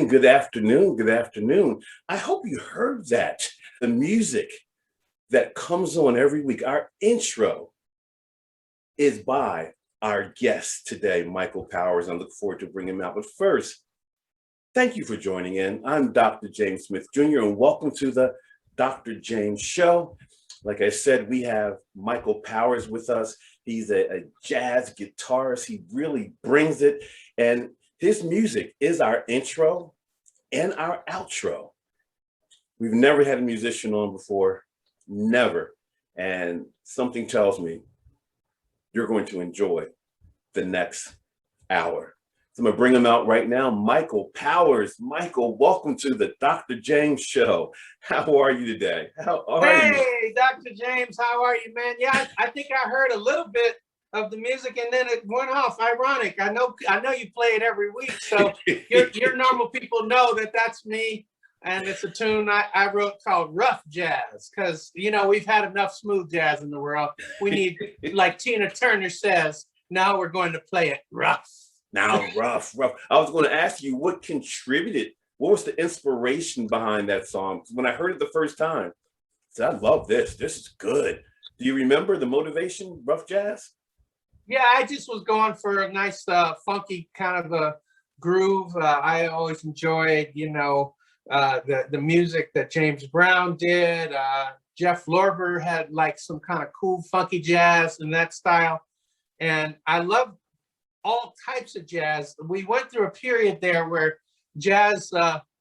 morning, good afternoon, good afternoon. I hope you heard that. The music that comes on every week, our intro is by our guest today, Michael Powers. I look forward to bringing him out. But first, thank you for joining in. I'm Dr. James Smith Jr., and welcome to the Dr. James Show. Like I said, we have Michael Powers with us. He's a jazz guitarist. He really brings it. And his music is our intro and our outro. We've never had a musician on before, never. And something tells me you're going to enjoy the next hour. So I'm gonna bring him out right now. Michael Powers. Michael, welcome to the Dr. James Show. How are you today? How are you? Hey, Dr. James, how are you, man? Yeah, I think I heard a little bit of the music and then it went off. Ironic. I know you play it every week, so your normal people know that that's me. And it's a tune I wrote called Rough Jazz, because, you know, we've had enough smooth jazz in the world. We need, like Tina Turner says, now we're going to play it rough. Now, rough. I was going to ask you what contributed, what was the inspiration behind that song? When I heard it the first time, I said, I love this. This is good. Do you remember the motivation, Rough Jazz? Yeah, I just was going for a nice, funky kind of a groove. I always enjoyed, you know, the music that James Brown did. Jeff Lorber had like some kind of cool, funky jazz in that style. And I love all types of jazz. We went through a period there where jazz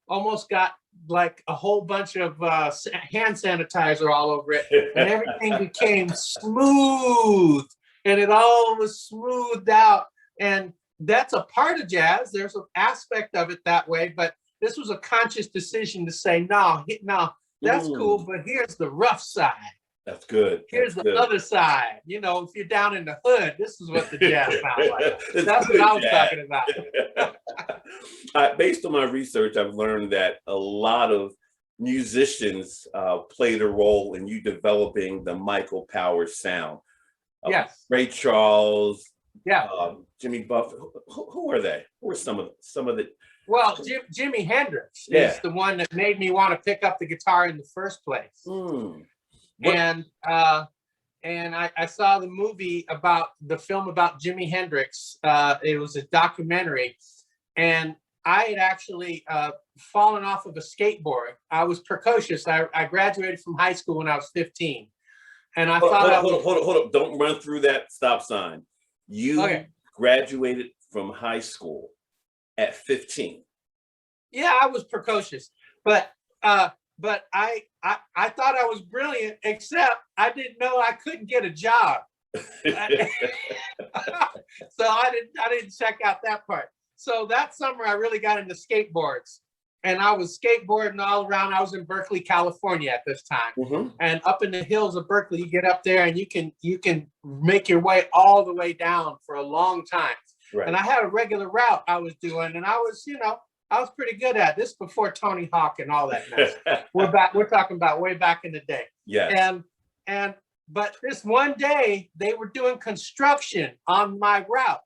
almost got like a whole bunch of hand sanitizer all over it, and everything became smooth, and it all was smoothed out. And that's a part of jazz. There's an aspect of it that way, but this was a conscious decision to say, no, that's cool, but here's the rough side. That's good. Here's the other side. You know, if you're down in the hood, this is what the jazz sounds like. That's what I was talking about. Based on my research, I've learned that a lot of musicians played a role in you developing the Michael Powers sound. Yes. Ray Charles. Yeah. Jimmy Buffett. Who are they? Who are some of the? Well, Jimi Hendrix is the one that made me want to pick up the guitar in the first place. And I saw the movie about the film about Jimi Hendrix. It was a documentary, and I had actually fallen off of a skateboard. I was precocious. I graduated from high school when I was 15, and I thought hold up! Don't run through that stop sign. You graduated from high school at 15. Yeah, I was precocious, but I thought I was brilliant, except I didn't know I couldn't get a job. So I didn't check out that part. So that summer I really got into skateboards, and I was skateboarding all around. I was in Berkeley, California at this time. And up in the hills of Berkeley, you get up there and you can make your way all the way down for a long time. Right. And I had a regular route I was doing, and I was, you know, I was pretty good at this before Tony Hawk and all that mess. We're talking about way back in the day. Yeah. But this one day they were doing construction on my route,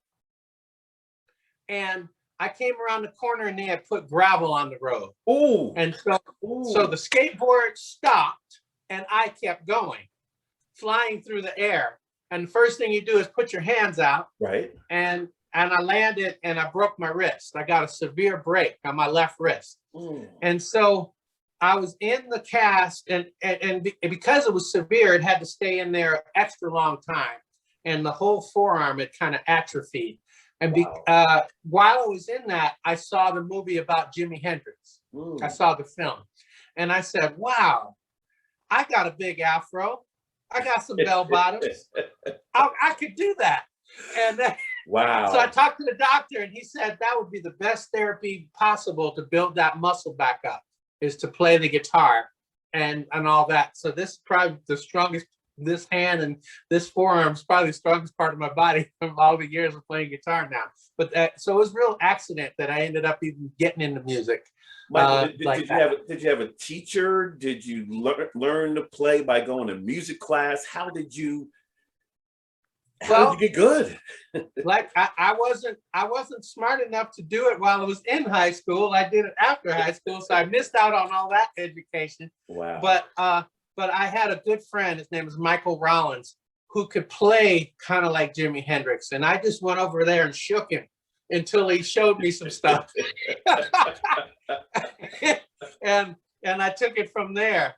and I came around the corner and they had put gravel on the road. Oh. And so the skateboard stopped, and I kept going, flying through the air. And the first thing you do is put your hands out. Right. And I landed and I broke my wrist. I got a severe break on my left wrist. And so I was in the cast, and because it was severe, it had to stay in there an extra long time. And the whole forearm, it kind of atrophied. And while I was in that, I saw the movie about Jimi Hendrix. I saw the film. And I said, wow, I got a big afro. I got some bell bottoms. I could do that. And wow. So I talked to the doctor, and he said that would be the best therapy possible to build that muscle back up, is to play the guitar and all that. So this is probably the strongest, this hand and this forearm is probably the strongest part of my body from all the years of playing guitar now. But so it was a real accident that I ended up even getting into music. Michael, did you have a teacher? Did you learn to play by going to music class? How did you How did you Well, get good? like I wasn't smart enough to do it while I was in high school. I did it after high school, so I missed out on all that education. Wow. But I had a good friend. His name was Michael Rollins, who could play kind of like Jimi Hendrix, and I just went over there and shook him until he showed me some stuff. and and I took it from there.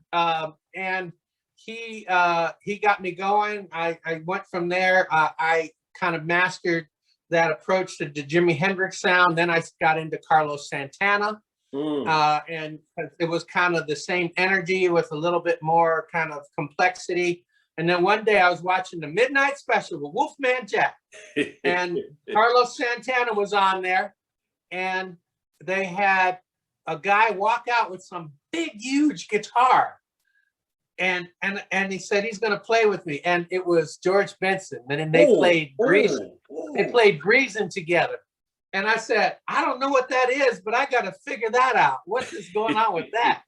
And he got me going. I went from there. I kind of mastered that approach to the Jimi Hendrix sound. Then I got into Carlos Santana, and it was kind of the same energy with a little bit more kind of complexity. And then one day I was watching the Midnight Special with Wolfman Jack, and Carlos Santana was on there, and they had a guy walk out with some big, huge guitar. And he said he's going to play with me, and it was George Benson. And then they played Breezin'. They played Breezin' together, and I said, I don't know what that is, but I got to figure that out. What is going on with that?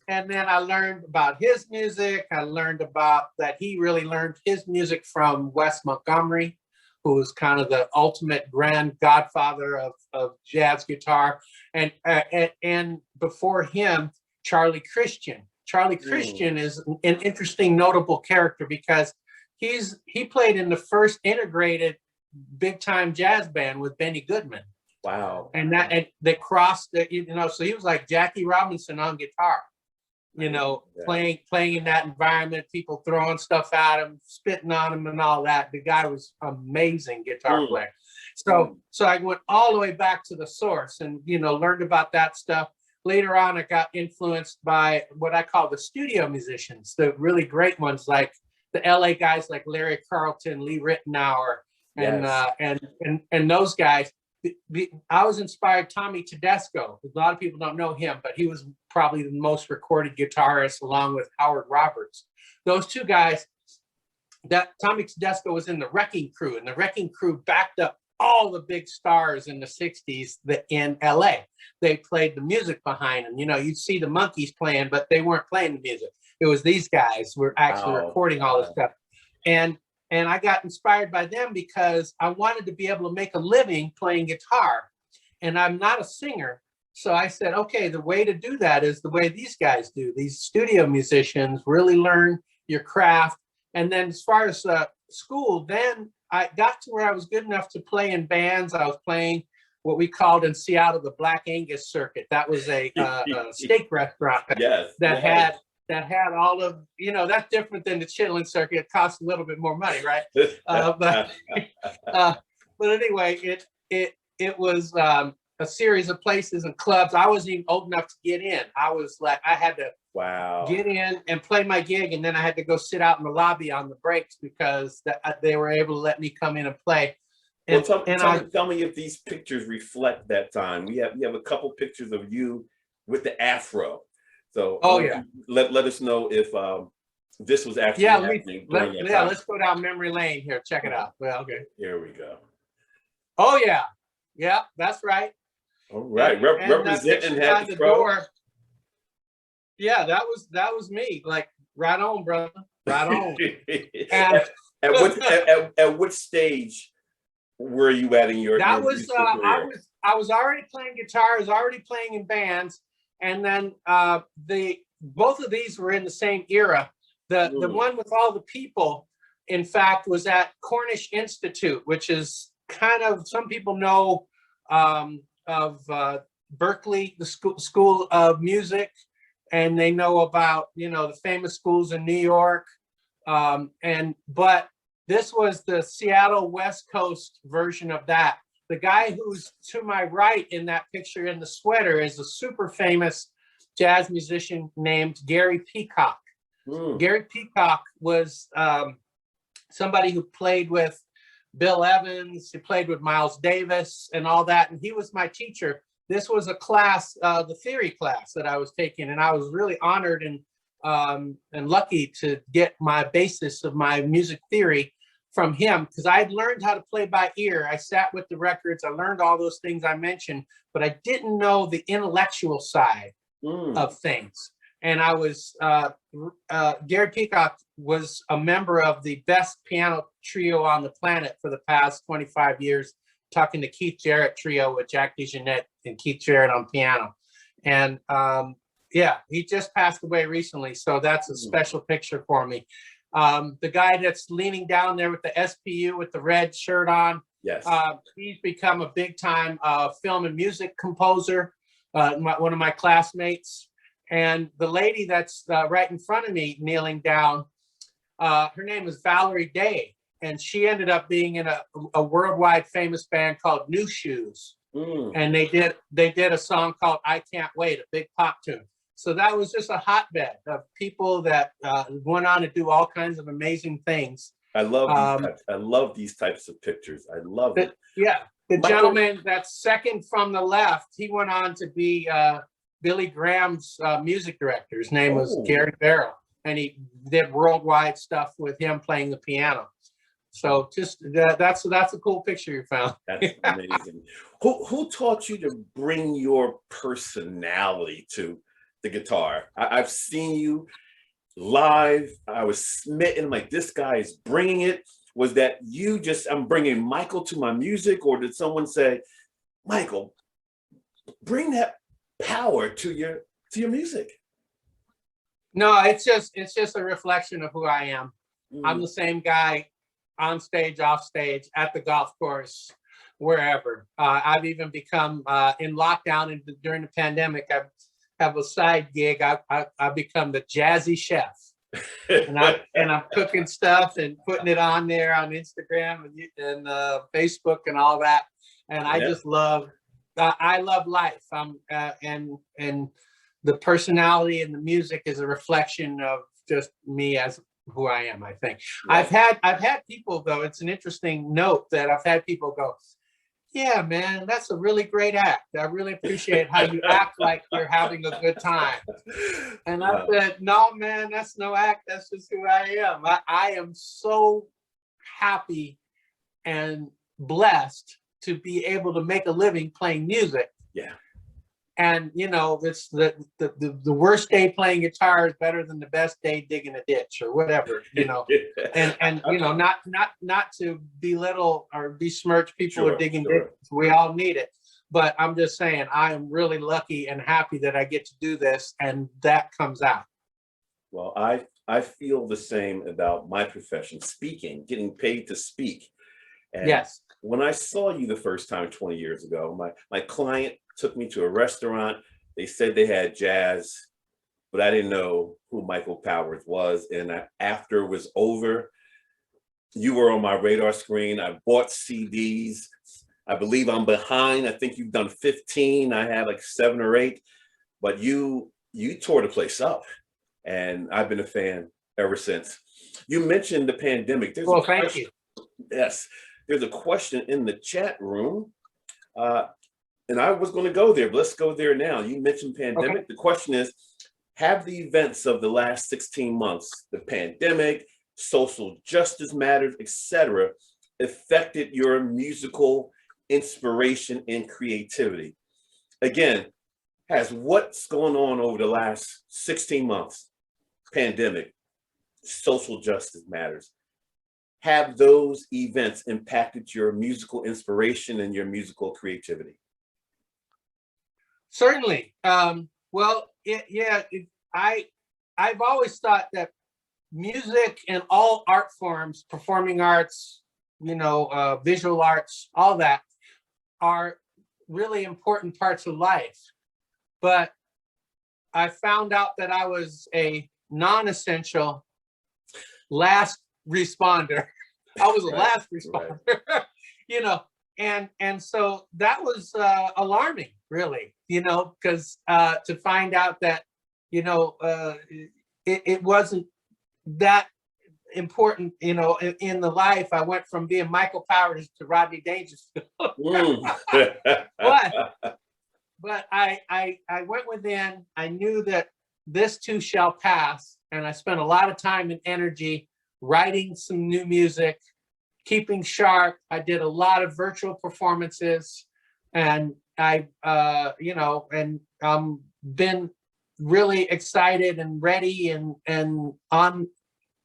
And then I learned about his music. I learned about that he really learned his music from Wes Montgomery, who was kind of the ultimate grand godfather of jazz guitar, and before him, Charlie Christian. Charlie Christian is an interesting, notable character because he played in the first integrated big time jazz band with Benny Goodman. Wow. And they crossed so he was like Jackie Robinson on guitar, playing in that environment, people throwing stuff at him, spitting on him and all that. The guy was amazing guitar player. So I went all the way back to the source and, learned about that stuff. Later on, I got influenced by what I call the studio musicians, the really great ones, like the LA guys like Larry Carlton, Lee Ritenour, and those guys. I was inspired Tommy Tedesco. A lot of people don't know him, but he was probably the most recorded guitarist along with Howard Roberts. Those two guys, that Tommy Tedesco was in the Wrecking Crew, and the Wrecking Crew backed up all the big stars in the 60s in LA. They played the music behind them. You'd see the Monkees playing, but they weren't playing the music. It was these guys who were actually recording all this stuff. And I got inspired by them because I wanted to be able to make a living playing guitar. And I'm not a singer. So I said, okay, the way to do that is the way these guys do. These studio musicians really learn your craft. And then as far as school, then I got to where I was good enough to play in bands. I was playing what we called in Seattle the Black Angus circuit. That was a steak restaurant that had all of, that's different than the chitlin circuit. It costs a little bit more money, right? But anyway, it was a series of places and clubs. I wasn't even old enough to get in. I was like, I had to get in and play my gig, and then I had to go sit out in the lobby on the breaks because they were able to let me come in and play. And, tell me if these pictures reflect that time. We have a couple pictures of you with the afro. So let us know if this was actually happening. Let's go down memory lane here. Check it out. Well, okay. Here we go. Oh yeah, that's right. All right, representing at the door. Yeah, that was me. Like, right on, brother. Right on. And at what stage were you at in your? That was I was already playing guitar. I was already playing in bands, and then both of these were in the same era. The one with all the people, in fact, was at Cornish Institute, which is kind of, some people know of Berkeley, the school of music, and they know about the famous schools in New York, but this was the Seattle West Coast version of that. The guy who's to my right in that picture in the sweater is a super famous jazz musician named Gary Peacock. Gary Peacock was somebody who played with Bill Evans, he played with Miles Davis and all that, and he was my teacher. This was a class, the theory class that I was taking, and I was really honored and lucky to get my basis of my music theory from him, because I had learned how to play by ear. I sat with the records, I learned all those things I mentioned, but I didn't know the intellectual side of things. And I was Gary Peacock was a member of the best piano trio on the planet for the past 25 years, talking to Keith Jarrett trio with Jack DeJohnette and Keith Jarrett on piano. And yeah, he just passed away recently, so that's a special picture for me. The guy that's leaning down there with the SPU with the red shirt on, Yes. He's become a big time film and music composer, one of my classmates. And the lady that's right in front of me kneeling down, her name is Valerie Day, and she ended up being in a worldwide famous band called New Shoes. And they did a song called I Can't Wait, a big pop tune. So that was just a hotbed of people that went on to do all kinds of amazing things. I love these types of pictures. I love it. Yeah, the Michael, gentleman that's second from the left, he went on to be Billy Graham's music director. His name was Gary Barrow, and he did worldwide stuff with him playing the piano. So just that's a cool picture you found. That's amazing. Who taught you to bring your personality to the guitar? I've seen you live. I was smitten. Like, this guy is bringing it. Was that you just, I'm bringing Michael to my music, or did someone say, Michael, bring that power to your music? No, it's just a reflection of who I am. I'm the same guy on stage, off stage, at the golf course, wherever. I've even become in lockdown and during the pandemic, I have a side gig. I've become the jazzy chef, and I'm cooking stuff and putting it on there on Instagram and Facebook and all that. And I just love. I love life. And the personality and the music is a reflection of just me as who I am, I think. Yeah. I've had people, though, it's an interesting note that I've had people go, yeah, man, that's a really great act. I really appreciate how you act like you're having a good time. And I said, no, man, that's no act. That's just who I am. I am so happy and blessed to be able to make a living playing music. Yeah. And, you know, it's the worst day playing guitar is better than the best day digging a ditch or whatever, you know. and you know, not to belittle or besmirch people who are digging ditches. We all need it. But I'm just saying, I am really lucky and happy that I get to do this, and that comes out. Well, I feel the same about my profession, speaking, getting paid to speak. And yes. When I saw you the first time 20 years ago, my client took me to a restaurant. They said they had jazz, but I didn't know who Michael Powers was. And after it was over, you were on my radar screen. I bought CDs. I believe I'm behind. I think you've done 15. I had like 7 or 8, but you tore the place up. And I've been a fan ever since. You mentioned the pandemic. Well, thank you. Yes. There's a question in the chat room, and I was going to go there, but let's go there now. You mentioned pandemic. Okay. The question is, have the events of the last 16 months, the pandemic, social justice matters, etc., affected your musical inspiration and creativity? Again, has what's going on over the last 16 months, pandemic, social justice matters, have those events impacted your musical inspiration and your musical creativity? Certainly. Well, I've always thought that music and all art forms, performing arts, you know, visual arts, all that are really important parts of life. But I found out that I was a non-essential last responder. I was a last responder, you know, and so that was alarming, really, you know, because to find out that, you know, it wasn't that important, you know, in the life. I went from being Michael Powers to Rodney Dangerfield. But I went within. I knew that this too shall pass, and I spent a lot of time and energy writing some new music, keeping sharp. I did a lot of virtual performances, and I, you know, and been really excited and ready and on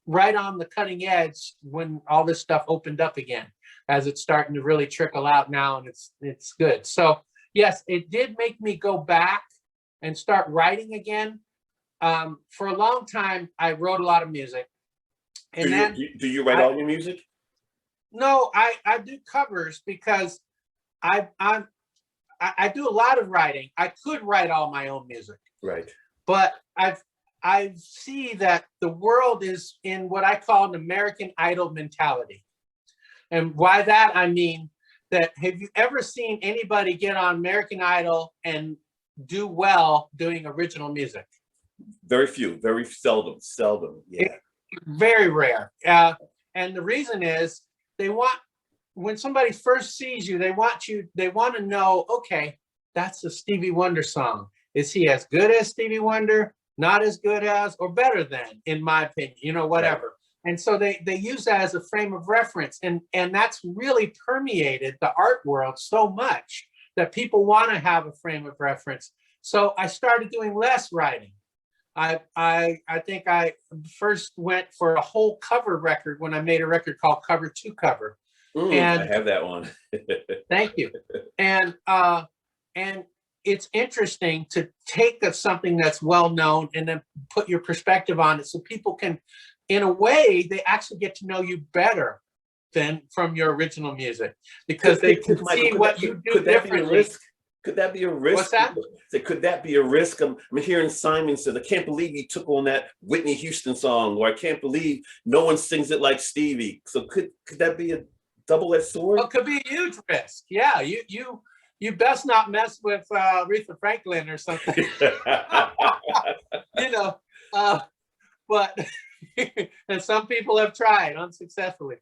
right on the cutting edge when all this stuff opened up again, as it's starting to really trickle out now, and it's good. So yes, it did make me go back and start writing again. For a long time, I wrote a lot of music, and Do you write all your music? No, I do covers because I do a lot of writing. I could write all my own music, Right. but I see that the world is in what I call an American Idol mentality. And by that, I mean that, have you ever seen anybody get on American Idol and do well doing original music? Very few, very seldom. Yeah. Very rare. And the reason is they want, when somebody first sees you, they want to know, okay, that's a Stevie Wonder song. Is he as good as Stevie Wonder? Not as good as, or better than, in my opinion, whatever. Right. And so they use that as a frame of reference. And that's really permeated the art world so much that people want to have a frame of reference. So I started doing less writing. I think I first went for a whole cover record when I made a record called Cover to Cover. And I have that one. Thank you. And it's interesting to take something that's well known and then put your perspective on it, so people can, in a way, they actually get to know you better than from your original music, because they can see what you do differently. Could that be a risk? What's that? Could that be a risk? I'm hearing Simon said, I can't believe he took on that Whitney Houston song, or I can't believe no one sings it like Stevie. So could that be a double-edged sword? Well, it could be a huge risk. Yeah, you best not mess with Aretha Franklin or something. But and some people have tried unsuccessfully.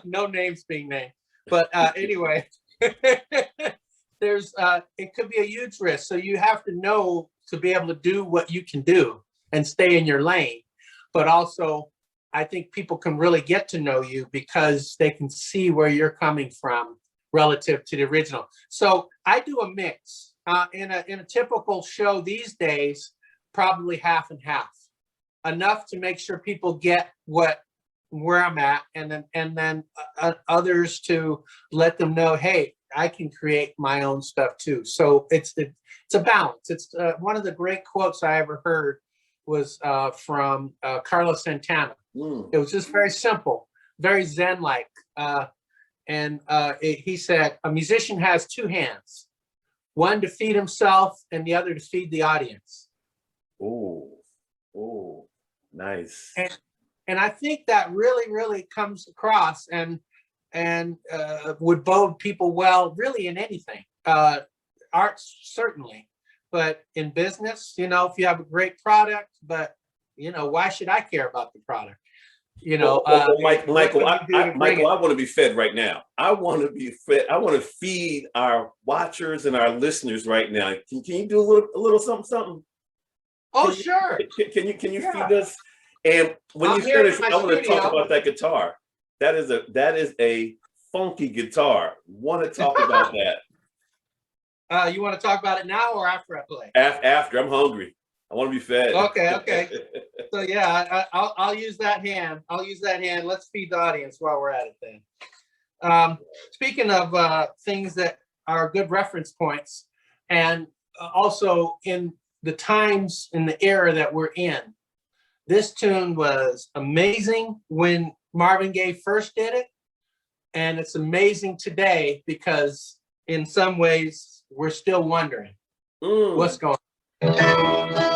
No names being named. But anyway, there's it could be a huge risk. So you have to know to be able to do what you can do and stay in your lane. But also, I think people can really get to know you because they can see where you're coming from relative to the original. So I do a mix in a typical show these days, probably half and half, enough to make sure people get where I'm at, and then others to let them know, hey, I can create my own stuff too. So it's a balance. It's one of the great quotes I ever heard was from Carlos Santana. It was just very simple, very Zen-like. He said, a musician has two hands, one to feed himself and the other to feed the audience. Oh, nice. And I think that really, really comes across and would bode people well, really, in anything. Arts, certainly, but in business, if you have a great product, but why should I care about the product? Michael, I want to be fed right now. I want to be fed. I want to feed our watchers and our listeners right now. Can you do a little something? Oh, sure. Can you feed us? And when you finish, I want to talk about that guitar. That is a funky guitar. Want to talk about that? You want to talk about it now or after I play? After. I'm hungry. I want to be fed. Okay. So yeah, I'll use that hand. Let's feed the audience while we're at it then. Speaking of things that are good reference points, and also in the times in the era that we're in, this tune was amazing when Marvin Gaye first did it, and it's amazing today because in some ways we're still wondering what's going on.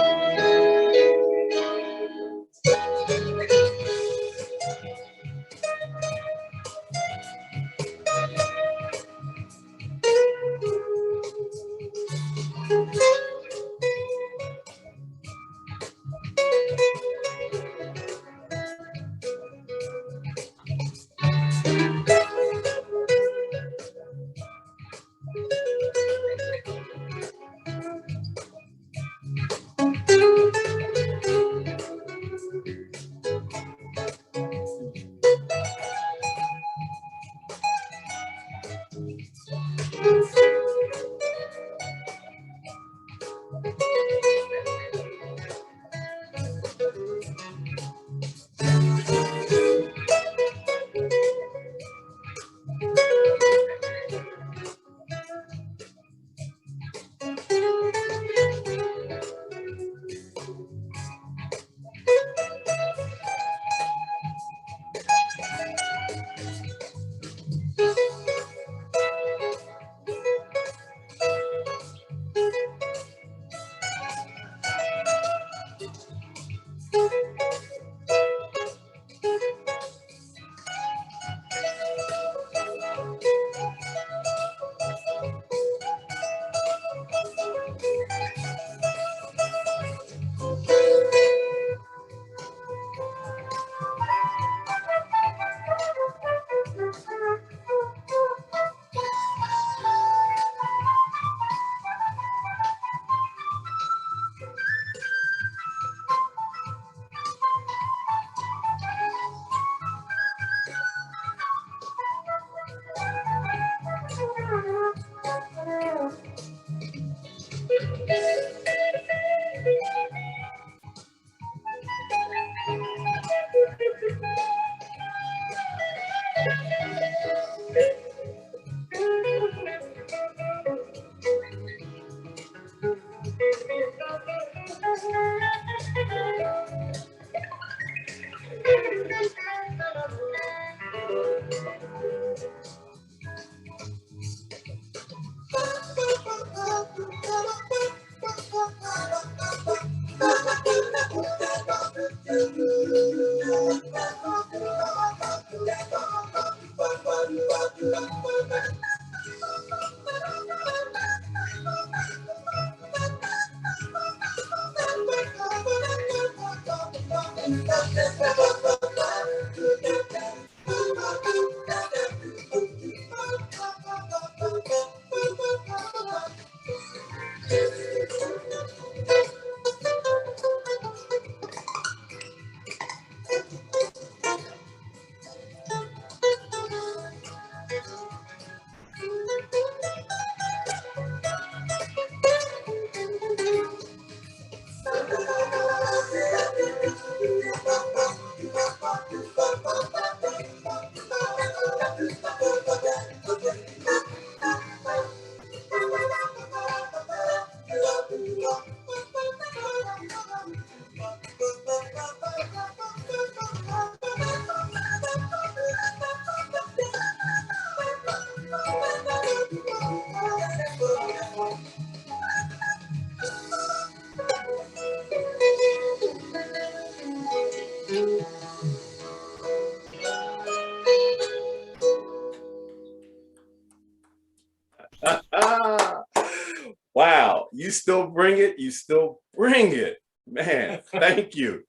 Wow, you still bring it. You still bring it, man. Thank you,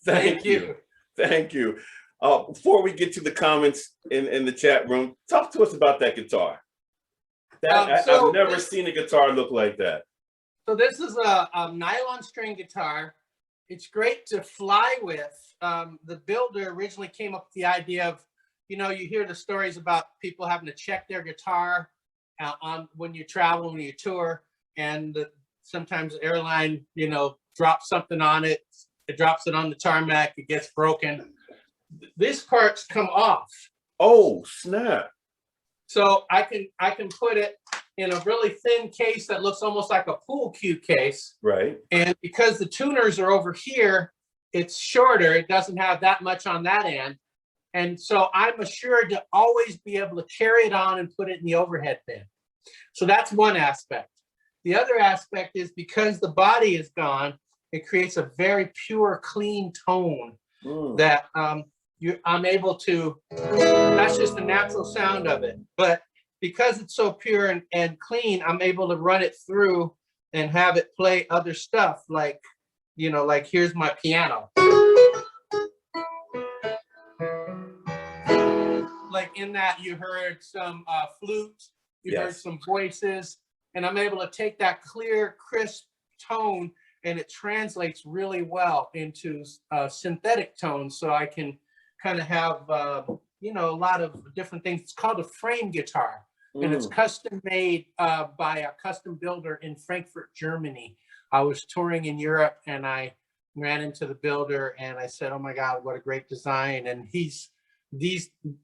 Thank thank you, you. thank you. Before we get to the comments in the chat room, talk to us about that guitar. I've never seen a guitar look like that. So this is a nylon string guitar. It's great to fly with. The builder originally came up with the idea of, you know, you hear the stories about people having to check their guitar on when you travel, when you tour, and sometimes the airline, you know, drops something on it. It drops it on the tarmac. It gets broken. These parts come off. Oh, snap. So I can put it in a really thin case that looks almost like a pool cue case. Right. And because the tuners are over here, it's shorter. It doesn't have that much on that end. And so I'm assured to always be able to carry it on and put it in the overhead bin. So that's one aspect. The other aspect is because the body is gone, it creates a very pure, clean tone that I'm able to, that's just the natural sound of it. But because it's so pure and clean, I'm able to run it through and have it play other stuff like, you know, like here's my piano. Like in that you heard some flute, you heard some voices, and I'm able to take that clear, crisp tone and it translates really well into synthetic tones. So I can kind of have, you know, a lot of different things. It's called a frame guitar, and it's custom made by a custom builder in Frankfurt, Germany. I was touring in Europe and I ran into the builder and I said, oh my God, what a great design. And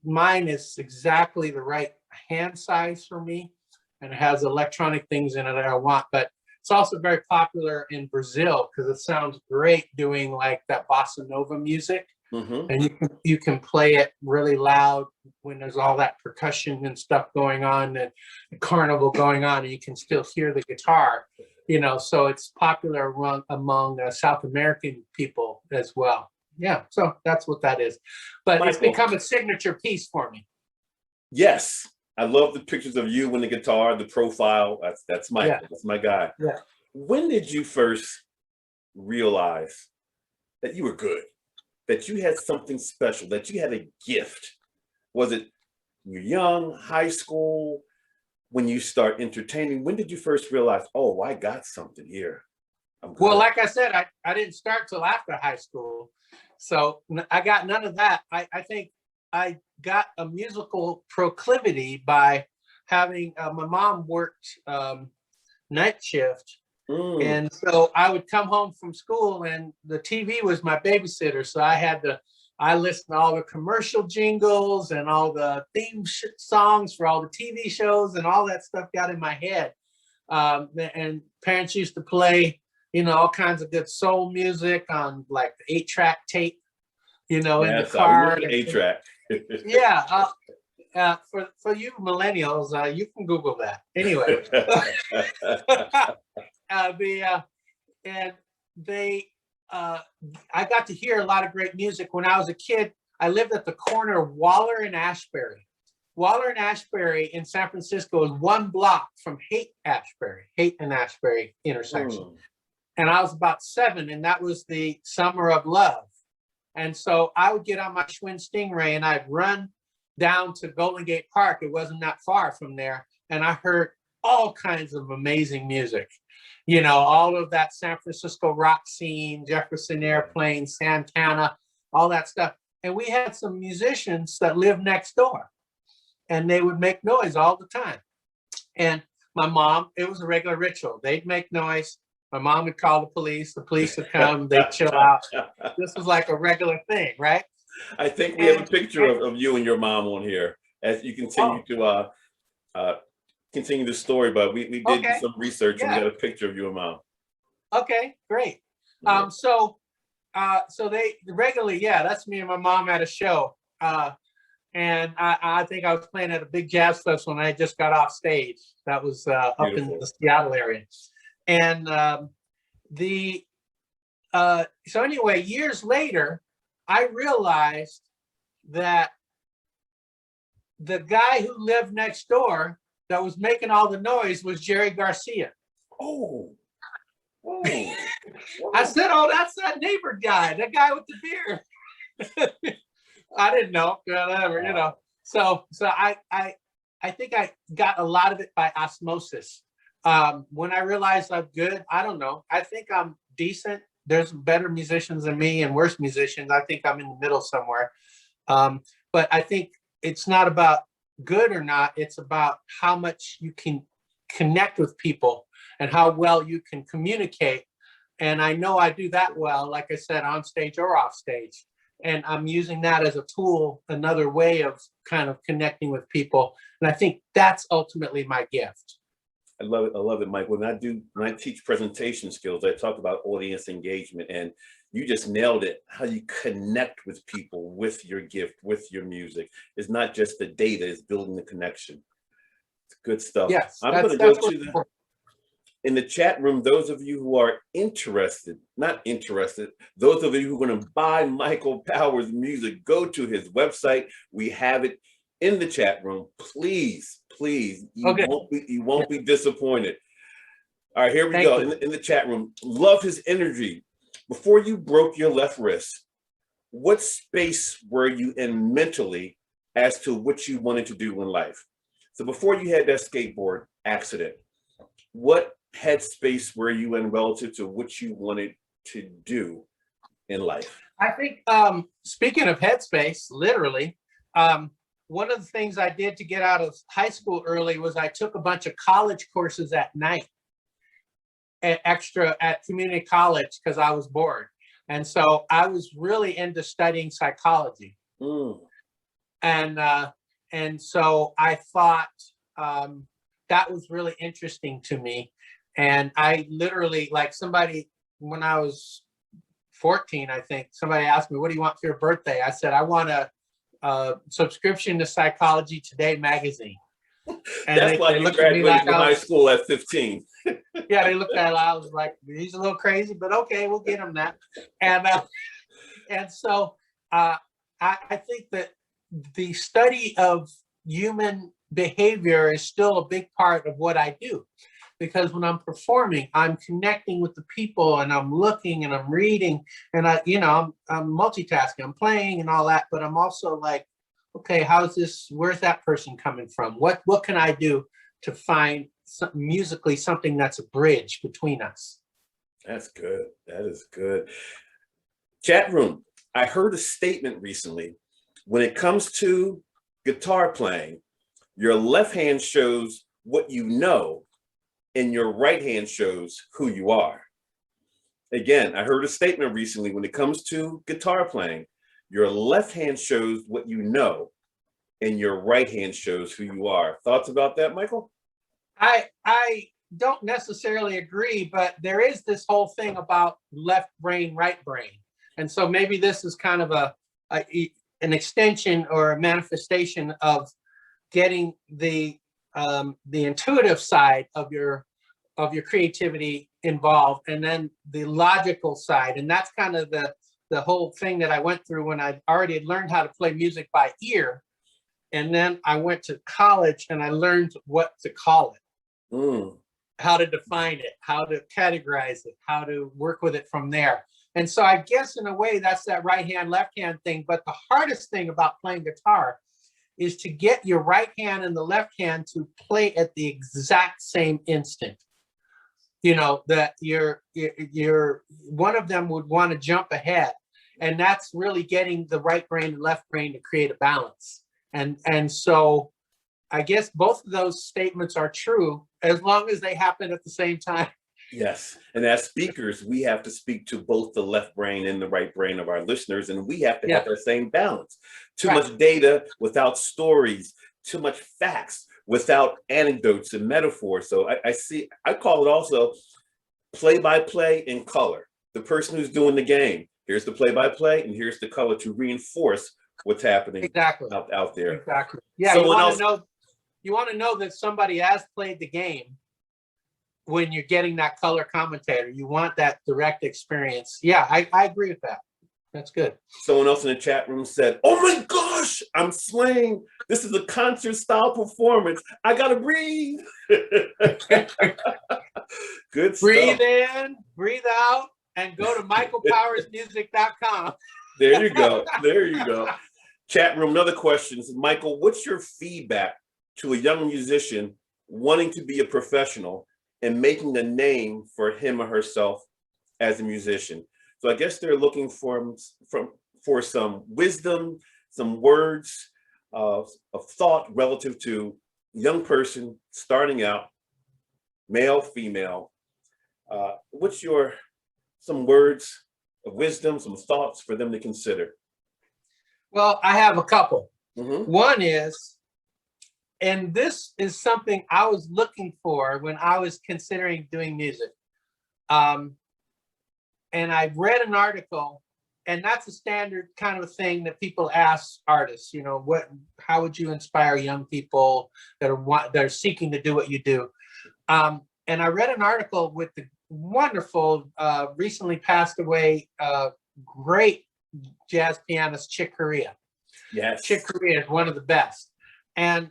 mine is exactly the right hand size for me, and it has electronic things in it that I want. But it's also very popular in Brazil because it sounds great doing like that bossa nova music. And you can play it really loud when there's all that percussion and stuff going on, and carnival going on, and you can still hear the guitar, you know. So it's popular among South American people as well. Yeah, so that's what that is. But Michael, it's become a signature piece for me. Yes, I love the pictures of you and the guitar, the profile. That's Michael. Yeah. That's my guy. Yeah. When did you first realize that you were good? That you had something special, that you had a gift? Was it you're young, high school, when you start entertaining? When did you first realize, oh, I got something here? Well, like I said, I didn't start till after high school. So I got none of that. I think I got a musical proclivity by having, my mom worked night shift. And so I would come home from school and the TV was my babysitter. So I listened to all the commercial jingles and all the theme songs for all the TV shows, and all that stuff got in my head. And parents used to play, you know, all kinds of good soul music on like the 8-track tape, you know, in the car. 8-track. Yeah. For you millennials, you can Google that. Anyway. I got to hear a lot of great music when I was a kid. I lived at the corner of Waller and Ashbury, Waller and Ashbury in San Francisco is 1 block from Haight and Ashbury intersection. And I was about 7, and that was the summer of love. And so I would get on my Schwinn Stingray and I'd run down to Golden Gate Park. It wasn't that far from there. And I heard all kinds of amazing music. You know, all of that San Francisco rock scene, Jefferson Airplane, Santana, all that stuff. And we had some musicians that lived next door, and they would make noise all the time. And my mom, it was a regular ritual. They'd make noise. My mom would call the police would come, they'd chill out. This was like a regular thing, right? I think we have a picture of you and your mom on here as you continue to continue the story, but we did some research and we got a picture of you and mom. Okay, great. So they regularly, that's me and my mom at a show. And I think I was playing at a big jazz festival and I just got off stage. That was up in the Seattle area. And so anyway, years later, I realized that the guy who lived next door that was making all the noise was Jerry Garcia. Oh. I said, oh, that's that neighbor guy, that guy with the beard. I didn't know, whatever, you know. So I think I got a lot of it by osmosis. When I realized I'm good, I don't know. I think I'm decent. There's better musicians than me and worse musicians. I think I'm in the middle somewhere. But I think it's not about good or not. It's about how much you can connect with people and how well you can communicate. And I know I do that well, like I said, on stage or off stage. And I'm using that as a tool, another way of kind of connecting with people. And I think that's ultimately my gift. I love it, Mike. When I teach presentation skills, I talk about audience engagement, and you just nailed it. How you connect with people with your gift, with your music. It's not just the data, it's building the connection. It's good stuff. Yes, I'm going to go to in the chat room, those of you who are not interested, those of you who are going to buy Michael Powers music, go to his website. We have it in the chat room. Please, you won't be disappointed. All right, here we go. In the chat room, love his energy. Before you broke your left wrist, what space were you in mentally as to what you wanted to do in life? So before you had that skateboard accident, what headspace were you in relative to what you wanted to do in life? I think, speaking of headspace, literally, one of the things I did to get out of high school early was I took a bunch of college courses at night, extra at community college, because I was bored. And so I was really into studying psychology. And so I thought that was really interesting to me. And I literally, like somebody, when I was 14, I think, somebody asked me, what do you want for your birthday? I said, I want a subscription to Psychology Today magazine. And that's why you graduated from high school at 15. Yeah, they looked at it. I was like, he's a little crazy, but okay, we'll get him that. And so I think that the study of human behavior is still a big part of what I do. Because when I'm performing, I'm connecting with the people and I'm looking and I'm reading and I'm multitasking, I'm playing and all that, but I'm also like, okay, where's that person coming from? What can I do to find musically something that's a bridge between us? That's good. That is good. Chat room, I heard a statement recently. When it comes to guitar playing, your left hand shows what you know and your right hand shows who you are. Again, I heard a statement recently, when it comes to guitar playing, your left hand shows what you know and your right hand shows who you are. Thoughts about that, Michael? I don't necessarily agree, but there is this whole thing about left brain, right brain. And so maybe this is kind of an extension or a manifestation of getting the intuitive side of your creativity involved, and then the logical side. And that's kind of the whole thing that I went through when I already had learned how to play music by ear. And then I went to college and I learned what to call it, how to define it, how to categorize it, how to work with it from there. And so I guess in a way that's that right hand, left hand thing. But the hardest thing about playing guitar is to get your right hand and the left hand to play at the exact same instant. You know, that you're one of them would want to jump ahead. And that's really getting the right brain and left brain to create a balance. And so I guess both of those statements are true as long as they happen at the same time. Yes. And as speakers, we have to speak to both the left brain and the right brain of our listeners, and we have to have that same balance. Too much data without stories, too much facts without anecdotes and metaphors. So I call it also play-by-play in color. The person who's doing the game, here's the play-by-play and here's the color to reinforce what's happening out there. Exactly. Yeah, you want to know that somebody has played the game when you're getting that color commentator. You want that direct experience. Yeah, I agree with that. That's good. Someone else in the chat room said, "Oh my gosh, I'm slaying. This is a concert style performance. I gotta breathe." Good stuff. Breathe in, breathe out, and go to michaelpowersmusic.com. There you go. There you go. Chat room, another question. Michael, what's your feedback to a young musician wanting to be a professional and making a name for him or herself as a musician? So I guess they're looking for some wisdom, some words of thought relative to young person starting out, male, female. What's some words of wisdom, some thoughts for them to consider? Well, I have a couple. One is, and this is something I was looking for when I was considering doing music. And I read an article, and that's a standard kind of thing that people ask artists, you know, how would you inspire young people that are seeking to do what you do? And I read an article with the wonderful, recently passed away, great jazz pianist, Chick Corea. Yes. Chick Corea is one of the best. And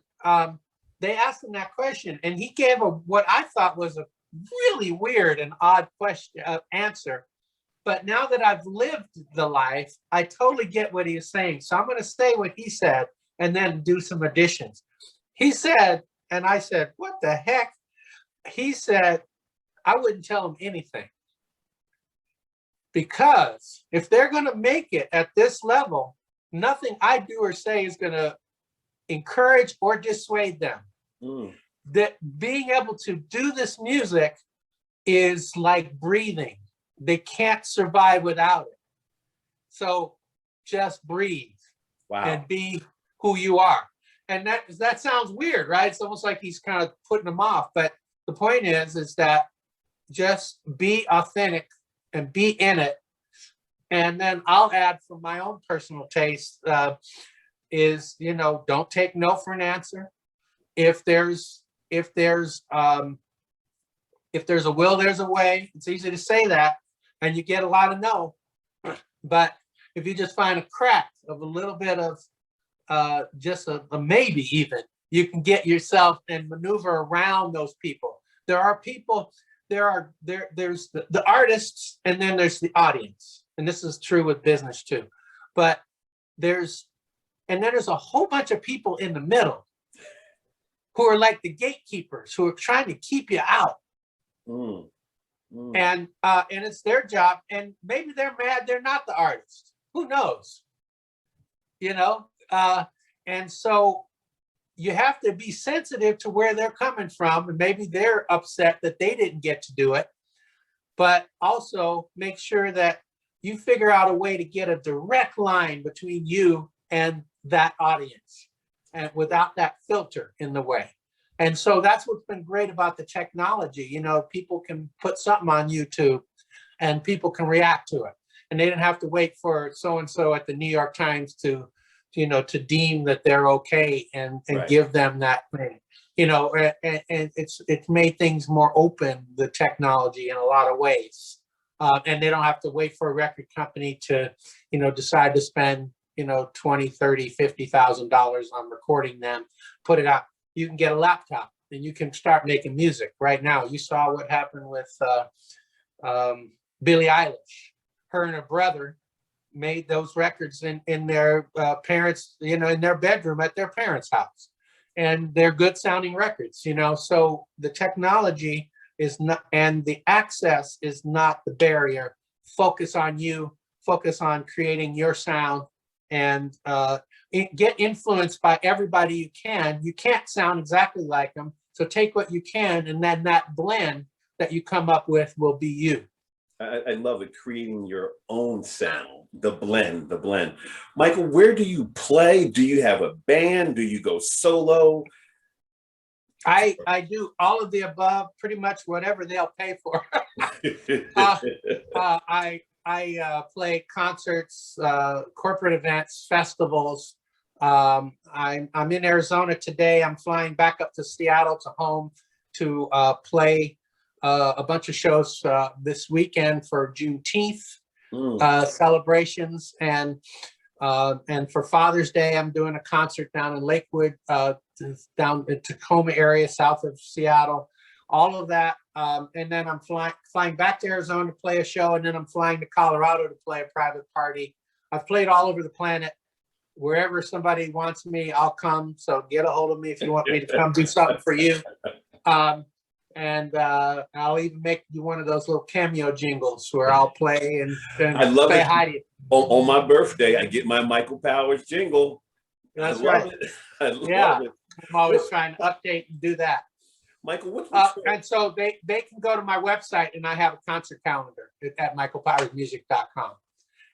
they asked him that question, and he gave what I thought was a really weird and odd answer. But now that I've lived the life, I totally get what he is saying. So I'm going to say what he said and then do some additions. He said, and I said, what the heck? He said, I wouldn't tell him anything. Because if they're going to make it at this level, nothing I do or say is going to encourage or dissuade them. That being able to do this music is like breathing. They can't survive without it. So just breathe and be who you are. And that sounds weird, right? It's almost like he's kind of putting them off. But the point is that just be authentic and be in it. And then I'll add from my own personal taste is, you know, don't take no for an answer. If there's a will, there's a way. It's easy to say that, and you get a lot of no. But if you just find a crack of a little bit of just a maybe, even, you can get yourself and maneuver around those people. There are people, there's the artists, and then there's the audience. And this is true with business too. But there's a whole bunch of people in the middle who are like the gatekeepers, who are trying to keep you out. And it's their job. And maybe they're mad they're not the artist. Who knows? You know? And so you have to be sensitive to where they're coming from. And maybe they're upset that they didn't get to do it. But also make sure that you figure out a way to get a direct line between you and that audience, and without that filter in the way. And so that's what's been great about the technology. You know, people can put something on YouTube and people can react to it. And they didn't have to wait for so-and-so at the New York Times to deem that they're okay and give them that thing. You know, and it's made things more open, the technology, in a lot of ways. And they don't have to wait for a record company to, decide to spend you know, 20, 30, $50,000 on recording them, put it out. You can get a laptop and you can start making music right now. You saw what happened with Billie Eilish. Her and her brother made those records in their parents, you know, in their bedroom at their parents' house. And they're good sounding records, you know. So the technology is not, and the access is not the barrier. Focus on you, focus on creating your sound, and get influenced by everybody you can. You can't sound exactly like them. So take what you can, and then that blend that you come up with will be you. I love it, creating your own sound, the blend, the blend. Michael, where do you play? Do you have a band? Do you go solo? I do all of the above, pretty much whatever they'll pay for. I play concerts, corporate events, festivals. I'm in Arizona today. I'm flying back up to Seattle to home to play a bunch of shows this weekend for Juneteenth celebrations, and for Father's Day, I'm doing a concert down in Lakewood, down in Tacoma area, south of Seattle. All of that, and then I'm flying back to Arizona to play a show, and then I'm flying to Colorado to play a private party. I've played all over the planet. Wherever somebody wants me, I'll come. So get a hold of me if you want me to come do something for you. And I'll even make you one of those little cameo jingles where I'll play and I love say it. hi to you. On my birthday, I get my Michael Powers jingle. That's I love right. it. I love it. I'm always trying to update and do that. Michael, what's and so they can go to my website, and I have a concert calendar at michaelpowersmusic.com.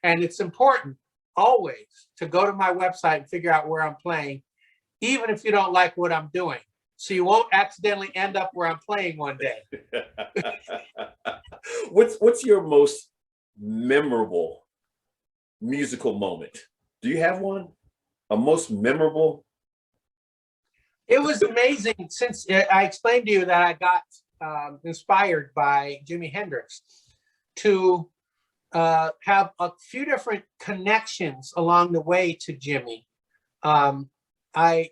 And it's important always to go to my website and figure out where I'm playing, even if you don't like what I'm doing, so you won't accidentally end up where I'm playing one day. What's your most memorable musical moment? Do you have one? A most memorable? It was amazing, since I explained to you that I got inspired by Jimi Hendrix to have a few different connections along the way to Jimmy. I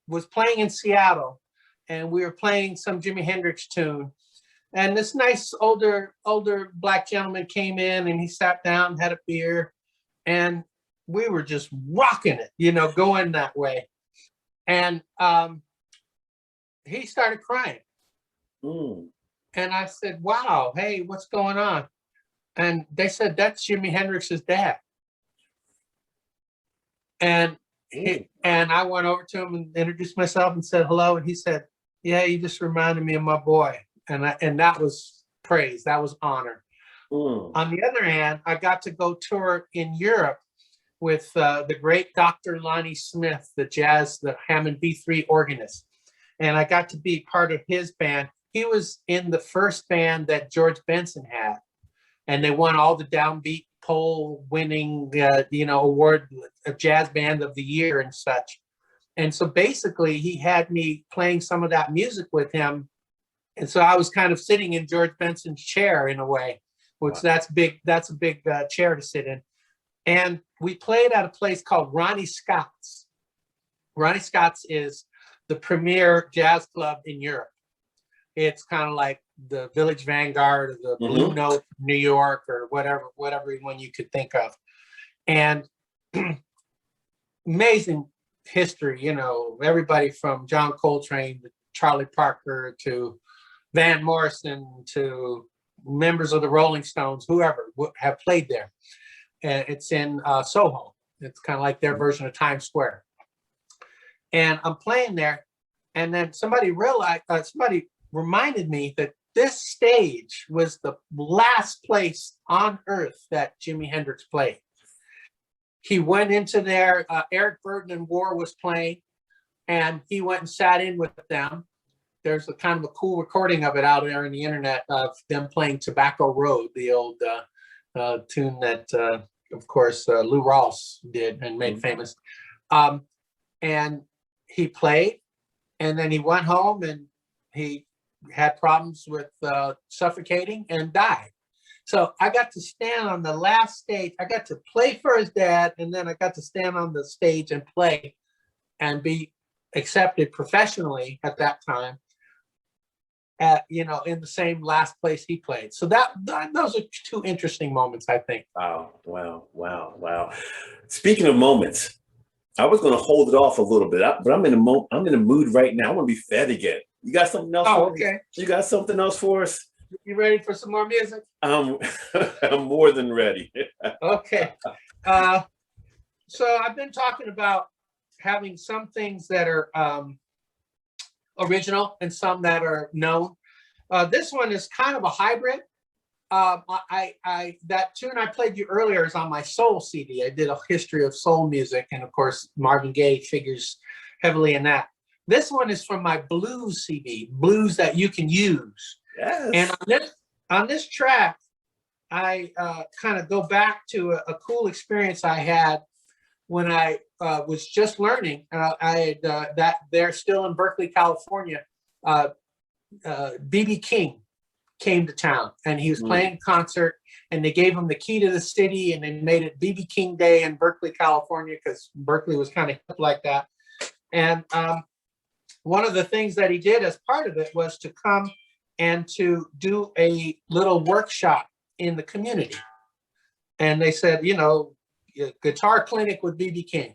was playing in Seattle, and we were playing some Jimi Hendrix tune. And this nice older black gentleman came in, and he sat down, had a beer, and we were just rocking it, you know, going that way. And he started crying. And I said, wow, hey, what's going on? And they said, that's Jimi Hendrix's dad. And I went over to him and introduced myself and said hello. And he said, yeah, you just reminded me of my boy. And that was praise. That was honor. On the other hand, I got to go tour in Europe with the great Dr. Lonnie Smith, the Hammond B3 organist. And I got to be part of his band. He was in the first band that George Benson had. And they won all the downbeat poll winning, award of Jazz Band of the Year and such. And so basically he had me playing some of that music with him. And so I was kind of sitting in George Benson's chair in a way, which that's a big chair to sit in. And we played at a place called Ronnie Scott's. Ronnie Scott's is the premier jazz club in Europe. It's kind of like the Village Vanguard or the Blue Note New York, or whatever one you could think of. And amazing history, you know, everybody from John Coltrane to Charlie Parker to Van Morrison to members of the Rolling Stones, whoever have played there. And it's in Soho. It's kind of like their version of Times Square. And I'm playing there, and then somebody reminded me that this stage was the last place on earth that Jimi Hendrix played. He went into there, Eric Burden and War was playing, and he went and sat in with them. There's a kind of a cool recording of it out there on the internet of them playing Tobacco Road, the old tune that, of course, Lou Rawls did and made famous. And he played, and then he went home, and he had problems with suffocating and died. So I got to stand on the last stage. I got to play for his dad, and then I got to stand on the stage and play and be accepted professionally at that time at, you know, in the same last place he played. So those are two interesting moments, I think. Wow. Speaking of moments, I was going to hold it off a little bit, but I'm in a mood right now. I want to be fed again. You got something else? Oh, okay. You got something else for us? You ready for some more music? I'm more than ready. Okay. So I've been talking about having some things that are original and some that are known. This one is kind of a hybrid. That tune I played you earlier is on my soul CD. I did a history of soul music, and of course Marvin Gaye figures heavily in that. This one is from my blues CD, Blues That You Can Use. Yes. And on this track, I kind of go back to a cool experience I had when I was just learning. I had they're still in Berkeley, California. B.B. King came to town, and he was playing a concert, and they gave him the key to the city, and they made it B.B. King Day in Berkeley, California, because Berkeley was kind of hip like that. And one of the things that he did as part of it was to come and to do a little workshop in the community. And they said, you know, guitar clinic with B.B. King.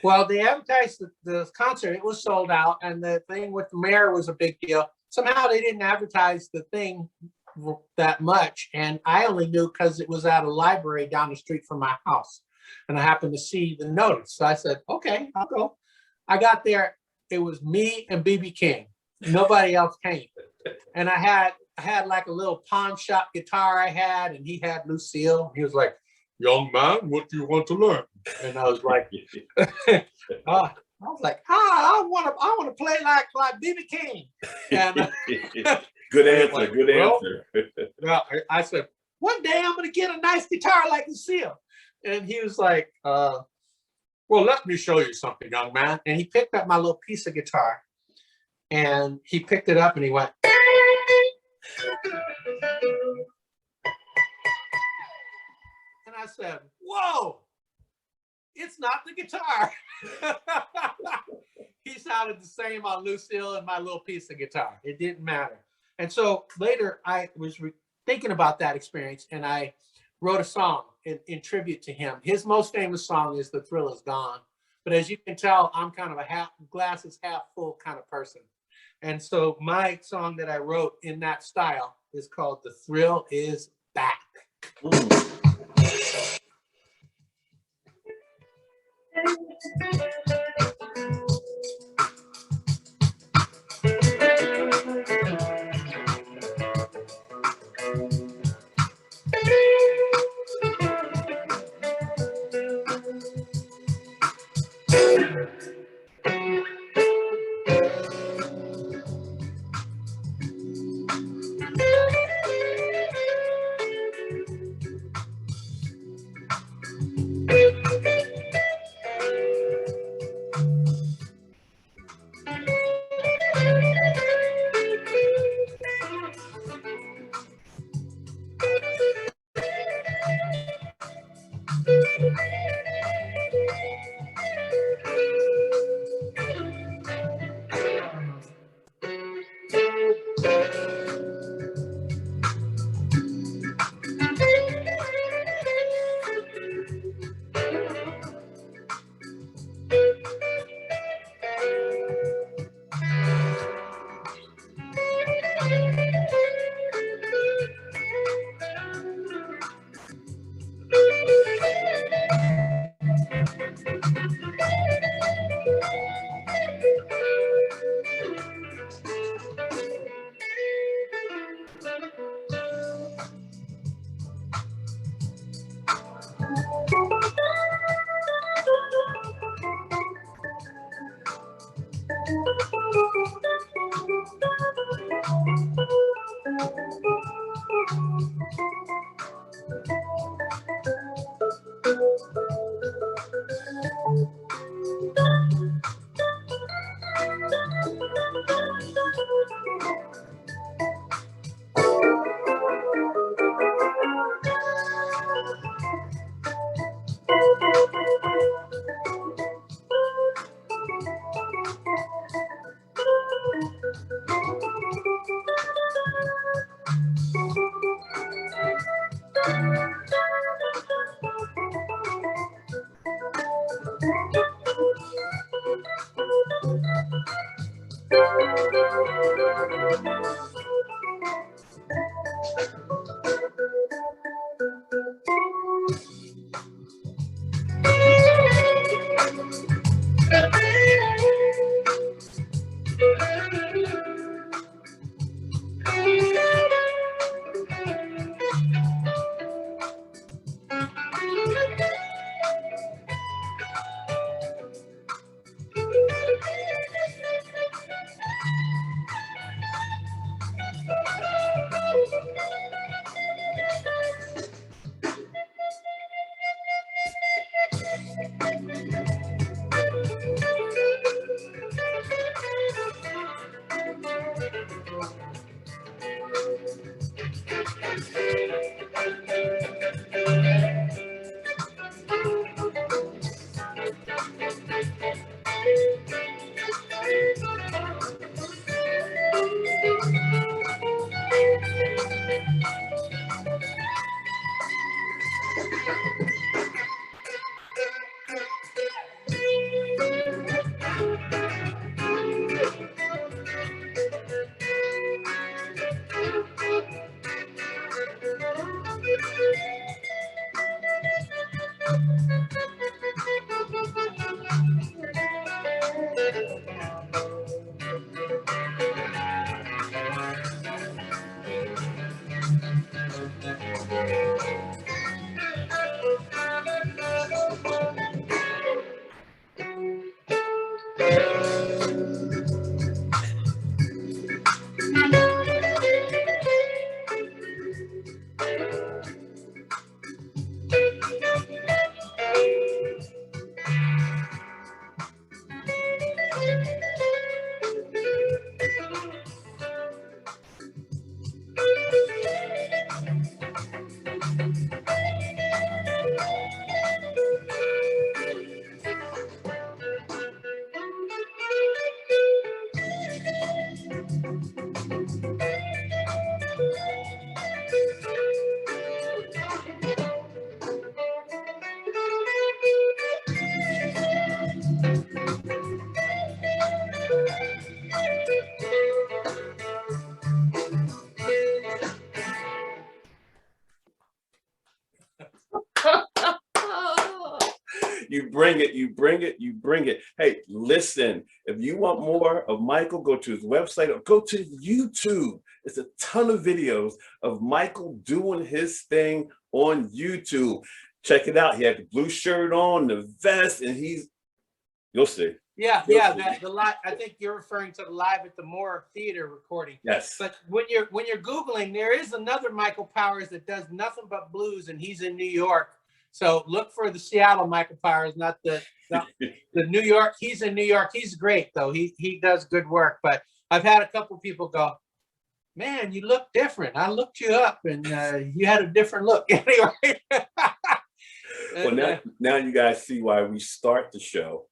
Well, they advertised the concert. It was sold out, and the thing with the mayor was a big deal. Somehow they didn't advertise the thing that much, and I only knew because it was at a library down the street from my house, and I happened to see the notice. So I said, okay, I'll go. I got there. It was me and B.B. King. Nobody else came. And I had like a little pawn shop guitar I had, and he had Lucille. He was like, young man, what do you want to learn? And I was like, I want to play like B.B. King. And, good answer. Like, good answer. Well, I said, one day I'm going to get a nice guitar like Lucille. And he was like, well, let me show you something, young man. And he picked up my little piece of guitar, and he picked it up and he went. And I said, whoa, it's not the guitar. He sounded the same on Lucille and my little piece of guitar. It didn't matter. And so later I was thinking about that experience, and I wrote a song in tribute to him. His most famous song is The Thrill Is Gone. But as you can tell, I'm kind of a glass is half full kind of person. And so my song that I wrote in that style is called The Thrill Is Back. You bring it, you bring it, you bring it. Hey, listen, if you want more of Michael, go to his website or go to YouTube. It's a ton of videos of Michael doing his thing on YouTube. Check it out. He had the blue shirt on, the vest, and you'll see. Yeah, You'll yeah. see. The live. I think you're referring to the Live at the Moore Theater recording. Yes. But when you're Googling, there is another Michael Powers that does nothing but blues, and he's in New York. So look for the Seattle Michael Powers, not the New York. He's in New York. He's great though. He does good work. But I've had a couple people go, man, you look different. I looked you up, and you had a different look. Anyway. Well, now you guys see why we start the show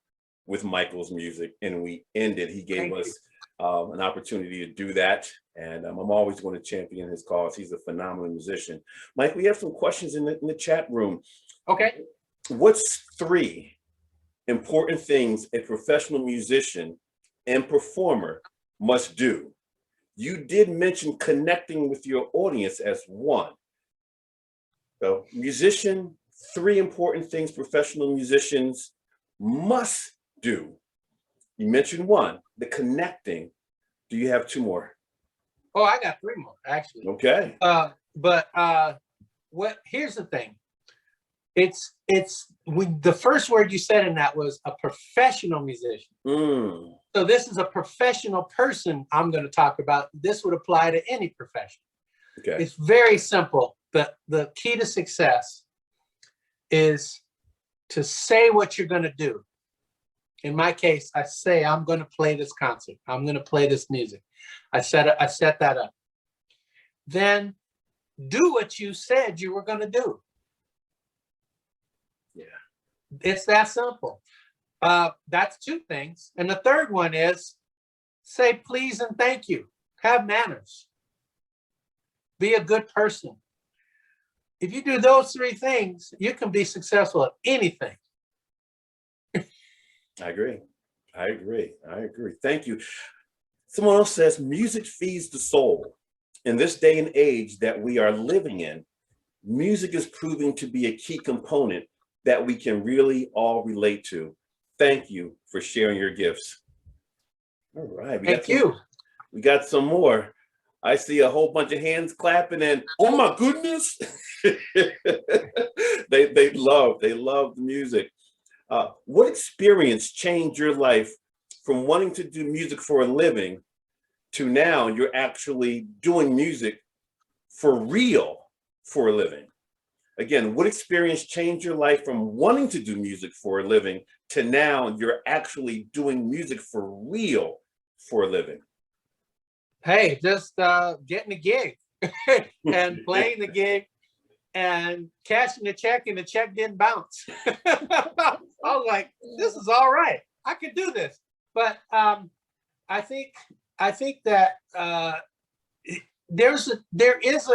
with Michael's music and we end it. He gave us an opportunity to do that. And I'm always going to champion his cause. He's a phenomenal musician. Mike, we have some questions in the chat room. Okay. What's 3 important things a professional musician and performer must do? You did mention connecting with your audience as one. So musician, 3 important things professional musicians must do. You mentioned 1, the connecting. Do you have 2 more? Oh, I got 3 more actually. Okay. Here's the thing. The first word you said in that was a professional musician. So this is a professional person I'm going to talk about. This would apply to any profession. Okay. It's very simple. The key to success is to say what you're going to do. In my case, I say, I'm going to play this concert. I'm going to play this music. I set that up. Then do what you said you were going to do. Yeah. It's that simple. That's 2 things. And the third one is say please and thank you. Have manners. Be a good person. If you do those 3 things, you can be successful at anything. I agree. Thank you. Someone else says music feeds the soul. In this day and age that we are living in, music is proving to be a key component that we can really all relate to. Thank you for sharing your gifts. All right, Thank you. We got some more. I see a whole bunch of hands clapping and oh my goodness. they love the music. What experience changed your life from wanting to do music for a living to now you're actually doing music for real for a living? Again, what experience changed your life from wanting to do music for a living to now you're actually doing music for real for a living? Hey, just getting a gig and playing the gig and cashing the check, and the check didn't bounce. I was like, this is all right. I could do this. But I think that there is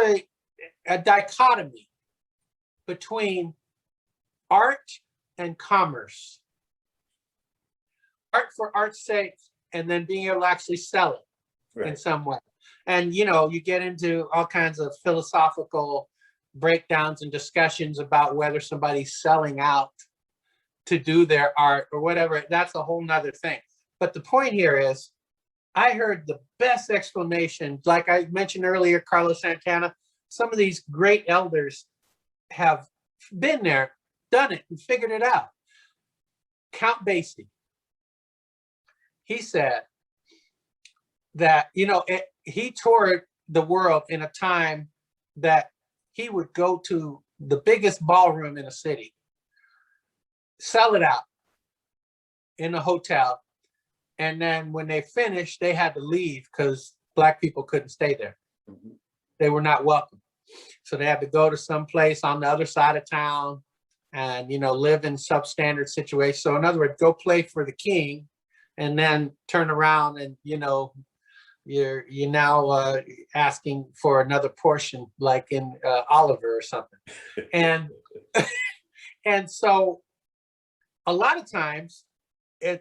a dichotomy between art and commerce. Art for art's sake, and then being able to actually sell it. Right. In some way. And, you know, you get into all kinds of philosophical breakdowns and discussions about whether somebody's selling out to do their art or whatever. That's a whole nother thing. But the point here is, I heard the best explanation, like I mentioned earlier, Carlos Santana. Some of these great elders have been there, done it, and figured it out. Count Basie, he said that, you know, he toured the world in a time that he would go to the biggest ballroom in a city, sell it out in a hotel, and then when they finished, they had to leave because Black people couldn't stay there. Mm-hmm. They were not welcome. So they had to go to some place on the other side of town and, you know, live in substandard situations. So in other words, go play for the king and then turn around and, you know, you're now asking for another portion, like in Oliver or something. And and so a lot of times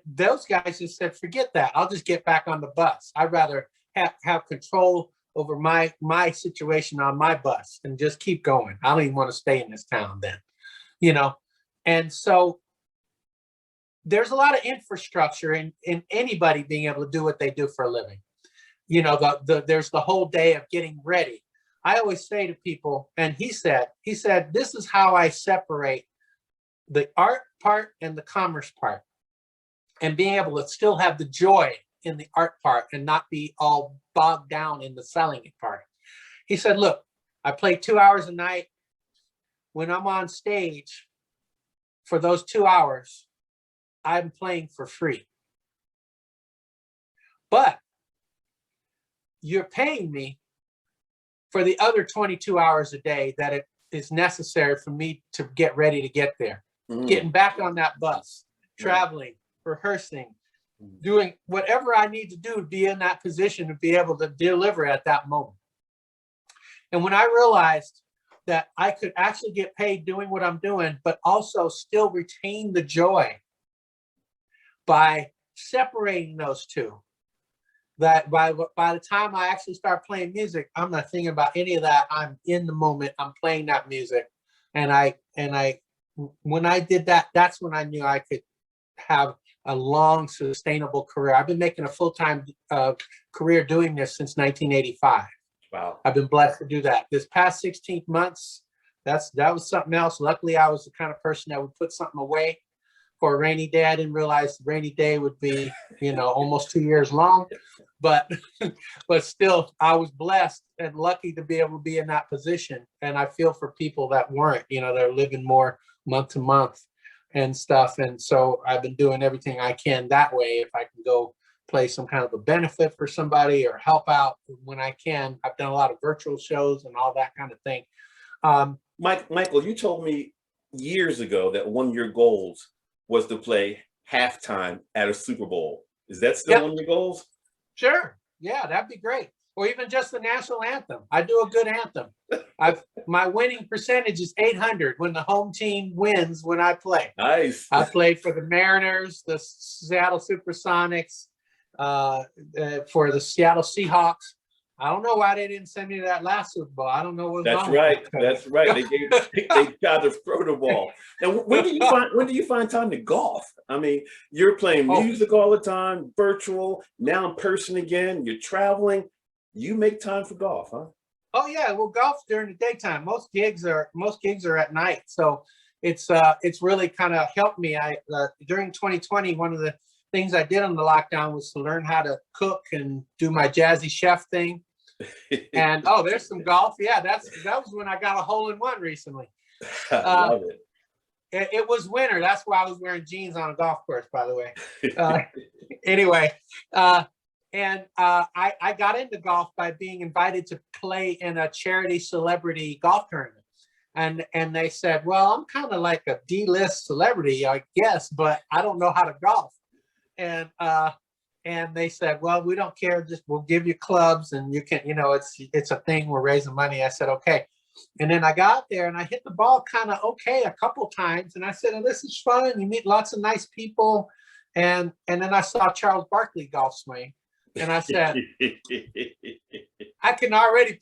those guys just said, forget that. I'll just get back on the bus. I'd rather have control over my situation on my bus and just keep going. I don't even want to stay in this town then, you know? And so there's a lot of infrastructure in anybody being able to do what they do for a living. You know, there's the whole day of getting ready. I always say to people, and he said, this is how I separate the art part and the commerce part, and being able to still have the joy in the art part and not be all bogged down in the selling part. He said, look, I play 2 hours a night. When I'm on stage for those 2 hours, I'm playing for free. But you're paying me for the other 22 hours a day that it is necessary for me to get ready to get there. Getting back on that bus, traveling, rehearsing, doing whatever I need to do to be in that position to be able to deliver at that moment. And when I realized that I could actually get paid doing what I'm doing, but also still retain the joy by separating those two, that by the time I actually start playing music, I'm not thinking about any of that. I'm in the moment. I'm playing that music, and when I did that, that's when I knew I could have a long, sustainable career. I've been making a full-time career doing this since 1985. Wow! I've been blessed to do that. This past 16 months, that was something else. Luckily, I was the kind of person that would put something away for a rainy day. I didn't realize the rainy day would be, you know, almost 2 years long, but still, I was blessed and lucky to be able to be in that position. And I feel for people that weren't, you know, they're living more month to month and stuff. And so I've been doing everything I can that way. If I can go play some kind of a benefit for somebody or help out when I can. I've done a lot of virtual shows and all that kind of thing. Michael, you told me years ago that one of your goals was to play halftime at a Super Bowl. Is that still one of your goals? Sure. Yeah, that'd be great. Or even just the national anthem. I do a good anthem. My winning percentage is 800 when the home team wins when I play. Nice. I played for the Mariners, the Seattle Supersonics, for the Seattle Seahawks. I don't know why they didn't send me to that last Super Bowl. I don't know what's That's wrong with right. that. That's right. They tried to throw the ball. And when do you find time to golf? I mean, you're playing Oh. music all the time, virtual, now in person again. You're traveling. You make time for golf, huh? Oh yeah, well, golf's during the daytime. Most gigs are at night, so it's really kind of helped me. I during 2020, one of the things I did on the lockdown was to learn how to cook and do my jazzy chef thing. And oh, there's some golf. Yeah, that was when I got a hole-in-one recently. I love it. It was winter. That's why I was wearing jeans on a golf course, by the way. Anyway, and I got into golf by being invited to play in a charity celebrity golf tournament. And they said, well, I'm kind of like a D-list celebrity, I guess, but I don't know how to golf. And they said, well, we don't care. Just we'll give you clubs and you can, it's a thing. We're raising money. I said, okay. And then I got there and I hit the ball kind of okay a couple times. And I said, oh, this is fun. You meet lots of nice people. And then I saw Charles Barkley golf swing. And I said, I can already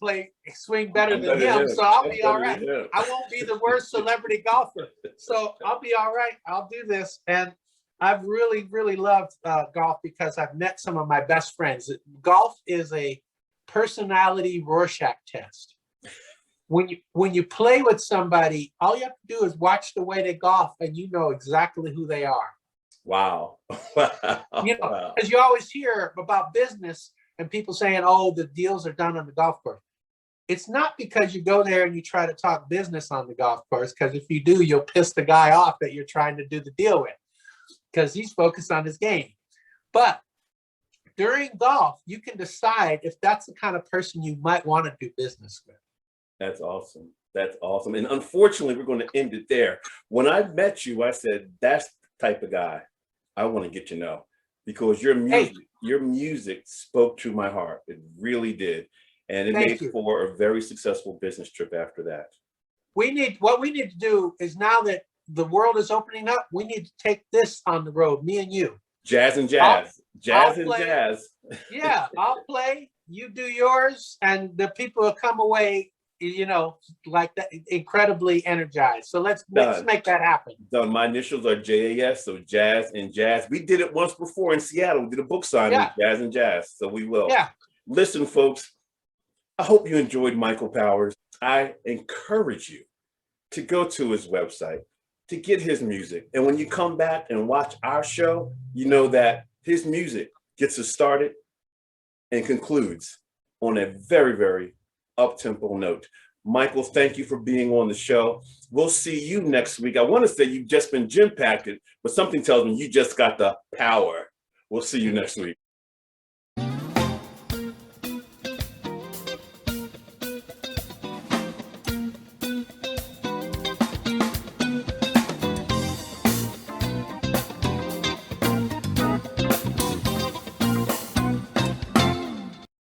swing better than him, so I'll be all right. I won't be the worst celebrity golfer, so I'll be all right. I'll do this. And I've really, really loved golf because I've met some of my best friends. Golf is a personality Rorschach test. When you play with somebody, all you have to do is watch the way they golf, and you know exactly who they are. Wow. Because you always hear about business and people saying, oh, the deals are done on the golf course. It's not because you go there and you try to talk business on the golf course, because if you do, you'll piss the guy off that you're trying to do the deal with, because he's focused on his game. But during golf, you can decide if that's the kind of person you might want to do business with. That's awesome. That's awesome. And unfortunately, we're going to end it there. When I met you, I said, that's the type of guy I want to get to know, because your music spoke to my heart. It really did. And it made for a very successful business trip after that. What we need to do is, now that the world is opening up, we need to take this on the road, me and you. Jazz and jazz. Jazz and jazz. Yeah, I'll play, you do yours, and the people will come away, like that, incredibly energized. So let's make that happen. Done. My initials are JAS, so Jazz and Jazz. We did it once before in Seattle. We did a book signing, Jazz and Jazz. So we will. Yeah. Listen, folks, I hope you enjoyed Michael Powers. I encourage you to go to his website to get his music. And when you come back and watch our show, you know that his music gets us started and concludes on a very, very up-tempo note. Michael, thank you for being on the show. We'll see you next week. I want to say you've just been gym-packed, but something tells me you just got the power. We'll see you next week.